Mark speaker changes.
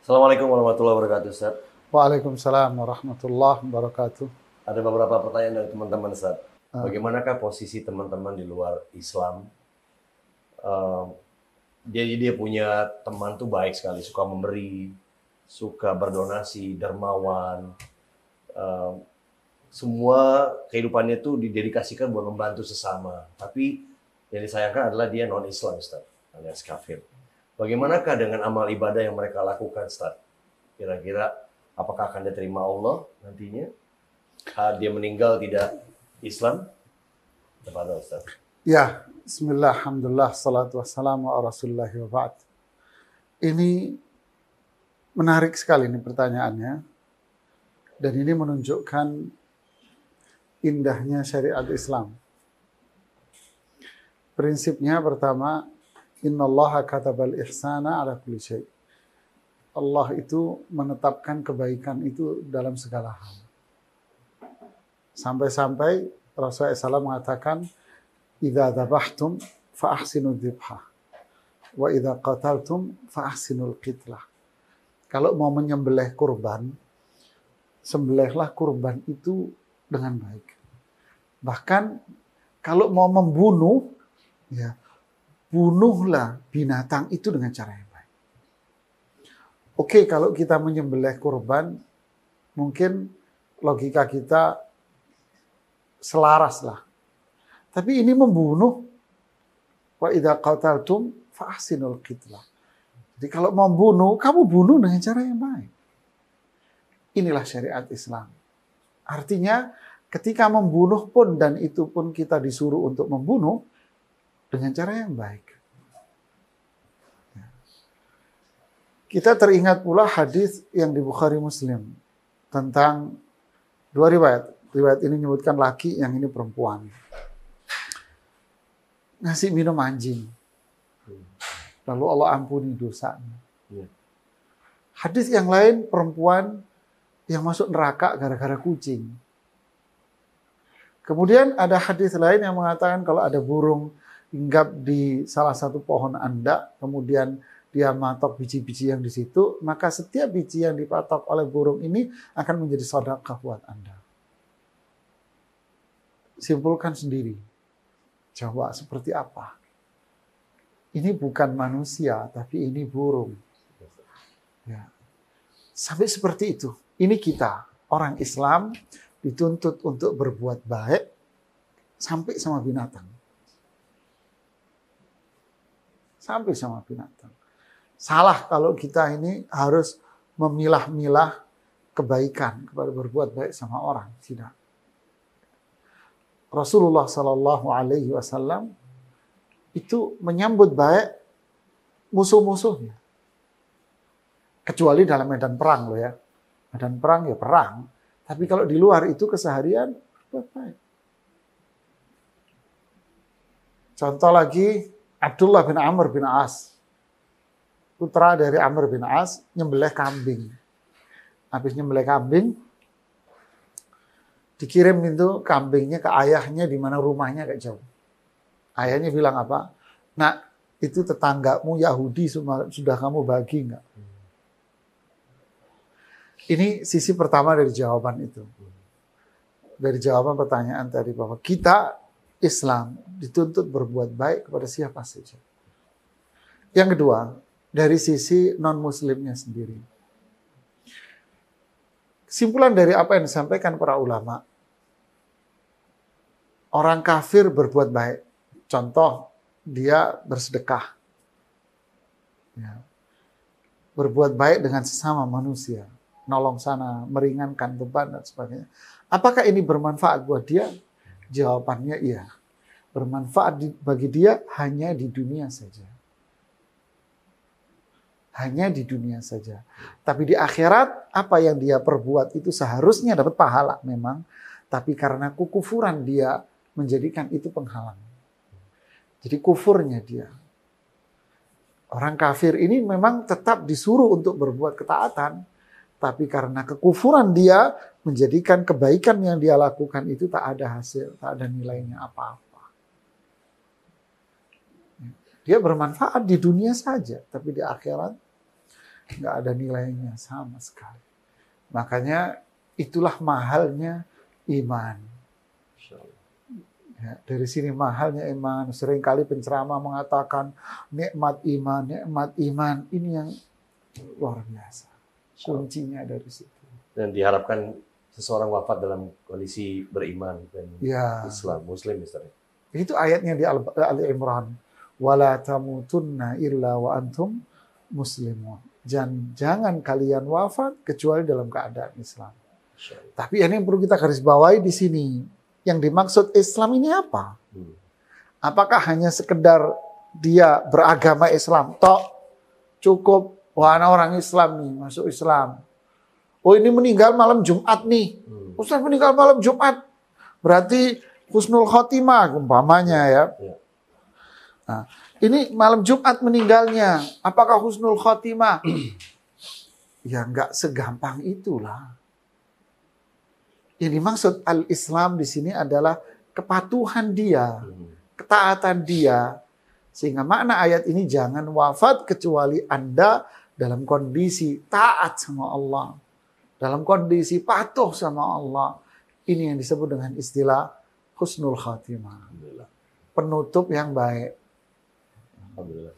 Speaker 1: Assalamualaikum warahmatullahi wabarakatuh, Ustaz.
Speaker 2: Waalaikumsalam warahmatullahi wabarakatuh.
Speaker 1: Ada beberapa pertanyaan dari teman-teman, Ustaz.
Speaker 2: Ah,
Speaker 1: Bagaimanakah posisi teman-teman di luar Islam? Eh, jadi dia punya teman tuh baik sekali, suka memberi, suka berdonasi, dermawan. Eh, Semua kehidupannya tuh didedikasikan buat membantu sesama. Tapi yang disayangkan adalah dia non-Islam, Ustaz, alias kafir. Bagaimanakah dengan amal ibadah yang mereka lakukan, Ustaz? Kira-kira apakah akan diterima Allah nantinya? Dia meninggal tidak Islam? Kepada Ustaz.
Speaker 2: Ya, bismillah, alhamdulillah, salatu wassalamu ala rasulillahi wa ba'd. Ini menarik sekali nih pertanyaannya. Dan ini menunjukkan indahnya syariat Islam. Prinsipnya pertama, innallaha katabal ihsana ala kulli syai'. Allah itu menetapkan kebaikan itu dalam segala hal. Sampai-sampai Rasulullah SAW mengatakan, "Idza dzabhtum fa ahsinu dzibhah, wa idza qataltum fa ahsinul qitlah." Kalau mau menyembelih kurban, sembelihlah kurban itu dengan baik. Bahkan kalau mau membunuh, ya, bunuhlah binatang itu dengan cara yang baik. Oke, kalau kita menyembelih kurban, mungkin logika kita selaras lah. Tapi ini membunuh. Wa idza qataltum fa ahsinul qitlah. Jadi kalau mau bunuh, kamu bunuh dengan cara yang baik. Inilah syariat Islam. Artinya ketika membunuh pun, dan itu pun kita disuruh untuk membunuh dengan cara yang baik. Kita teringat pula hadis yang di Bukhari Muslim tentang dua riwayat. Riwayat ini menyebutkan laki, yang ini perempuan. Ngasih minum anjing. Lalu Allah ampuni dosanya. Hadis yang lain, perempuan yang masuk neraka gara-gara kucing. Kemudian ada hadis lain yang mengatakan kalau ada burung hinggap di salah satu pohon Anda, kemudian dia matok biji-biji yang di situ, maka setiap biji yang dipatok oleh burung ini akan menjadi sedekah buat Anda. Simpulkan sendiri. Coba seperti apa? Ini bukan manusia, tapi ini burung. Ya. Sampai seperti itu. Ini kita, orang Islam, dituntut untuk berbuat baik sampai sama binatang. Sampai sama binatang. Salah kalau kita ini harus memilah-milah kebaikan kepada berbuat baik sama orang. Tidak. Rasulullah Sallallahu Alaihi Wasallam itu menyambut baik musuh-musuhnya. Kecuali dalam medan perang loh ya. Medan perang ya perang. Tapi kalau di luar itu keseharian berbuat baik. Contoh lagi, Abdullah bin Amr bin As. Putra dari Amr bin As nyembelih kambing. Habis nyembelih kambing, dikirim itu kambingnya ke ayahnya di mana rumahnya agak jauh. Ayahnya bilang apa? Nak, itu tetanggamu Yahudi sudah kamu bagi enggak? Ini sisi pertama dari jawaban itu. Dari jawaban pertanyaan tadi bahwa kita Islam dituntut berbuat baik kepada siapa saja. Yang kedua, dari sisi non-muslimnya sendiri. Kesimpulan dari apa yang disampaikan para ulama, orang kafir berbuat baik. Contoh, dia bersedekah. Ya. Berbuat baik dengan sesama manusia. Nolong sana, meringankan beban, dan sebagainya. Apakah ini bermanfaat buat dia? Jawabannya iya. Bermanfaat bagi dia hanya di dunia saja. Hanya di dunia saja. Tapi di akhirat, apa yang dia perbuat itu seharusnya dapat pahala memang. Tapi karena kekufuran dia menjadikan itu penghalang. Jadi kufurnya dia. Orang kafir ini memang tetap disuruh untuk berbuat ketaatan. Tapi karena kekufuran dia menjadikan kebaikan yang dia lakukan itu tak ada hasil, tak ada nilainya apa-apa. Dia bermanfaat di dunia saja, tapi di akhirat nggak ada nilainya sama sekali. Makanya itulah mahalnya iman. Ya, dari sini mahalnya iman. Seringkali penceramah mengatakan nikmat iman. Ini yang luar biasa. Kuncinya dari situ.
Speaker 1: Dan diharapkan seseorang wafat dalam kondisi beriman dan
Speaker 2: Ya.
Speaker 1: Islam, Muslim misalnya.
Speaker 2: Itu ayatnya di Ali Imran. Wala tamutunna illa wa antum muslimun. Jangan kalian wafat kecuali dalam keadaan Islam. Tapi ini yang perlu kita garis bawahi di sini. Yang dimaksud Islam ini apa? Apakah hanya sekedar dia beragama Islam? Tok, cukup, wah anak orang Islam nih, masuk Islam. Oh ini meninggal malam Jumat nih. Ustaz meninggal malam Jumat. Berarti husnul khotimah umpamanya ya. Nah, ini malam Jumat meninggalnya. Apakah husnul khotimah? Ya nggak segampang itulah. Yang dimaksud al-Islam di sini adalah kepatuhan dia, ketaatan dia. Sehingga makna ayat ini jangan wafat kecuali Anda dalam kondisi taat sama Allah. Dalam kondisi patuh sama Allah. Ini yang disebut dengan istilah husnul khatimah. Penutup yang baik.
Speaker 1: Alhamdulillah.